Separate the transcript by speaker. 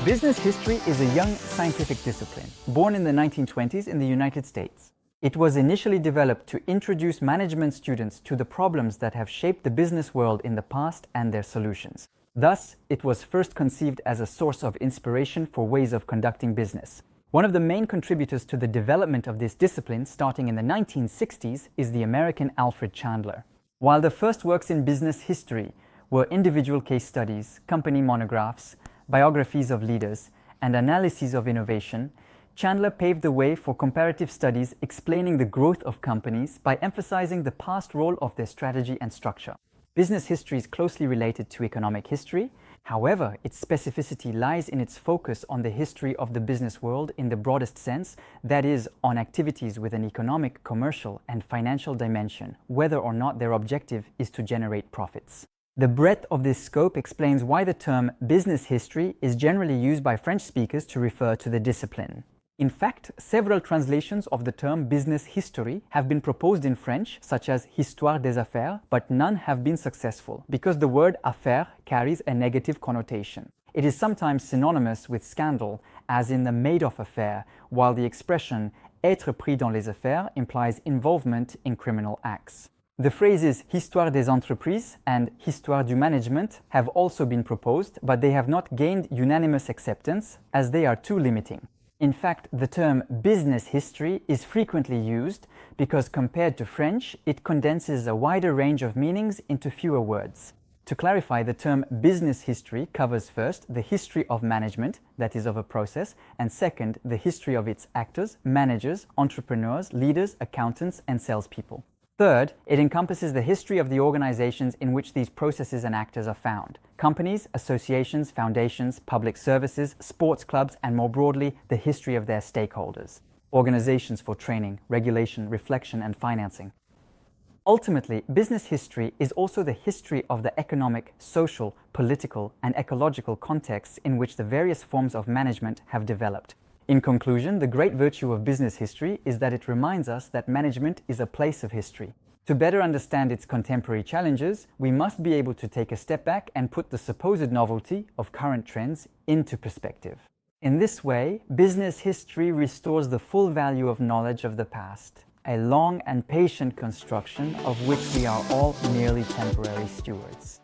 Speaker 1: Business history is a young scientific discipline, born in the 1920s in the United States. It was initially developed to introduce management students to the problems that have shaped the business world in the past and their solutions. Thus, it was first conceived as a source of inspiration for ways of conducting business. One of the main contributors to the development of this discipline, starting in the 1960s, is the American Alfred Chandler. While the first works in business history were individual case studies, company monographs, biographies of leaders, and analyses of innovation, Chandler paved the way for comparative studies explaining the growth of companies by emphasizing the past role of their strategy and structure. Business history is closely related to economic history. However, its specificity lies in its focus on the history of the business world in the broadest sense, that is, on activities with an economic, commercial, and financial dimension, whether or not their objective is to generate profits. The breadth of this scope explains why the term business history is generally used by French speakers to refer to the discipline. In fact, several translations of the term business history have been proposed in French, such as histoire des affaires, but none have been successful because the word affaire carries a negative connotation. It is sometimes synonymous with scandal, as in the made-off affair, while the expression être pris dans les affaires implies involvement in criminal acts. The phrases histoire des entreprises and histoire du management have also been proposed, but they have not gained unanimous acceptance as they are too limiting. In fact, the term business history is frequently used because compared to French, it condenses a wider range of meanings into fewer words. To clarify, the term business history covers first the history of management, that is of a process, and second, the history of its actors, managers, entrepreneurs, leaders, accountants, and salespeople. Third, it encompasses the history of the organizations in which these processes and actors are found. Companies, associations, foundations, public services, sports clubs, and more broadly, the history of their stakeholders. Organizations for training, regulation, reflection, and financing. Ultimately, business history is also the history of the economic, social, political, and ecological contexts in which the various forms of management have developed. In conclusion, the great virtue of business history is that it reminds us that management is a place of history. To better understand its contemporary challenges, we must be able to take a step back and put the supposed novelty of current trends into perspective. In this way, business history restores the full value of knowledge of the past, a long and patient construction of which we are all merely temporary stewards.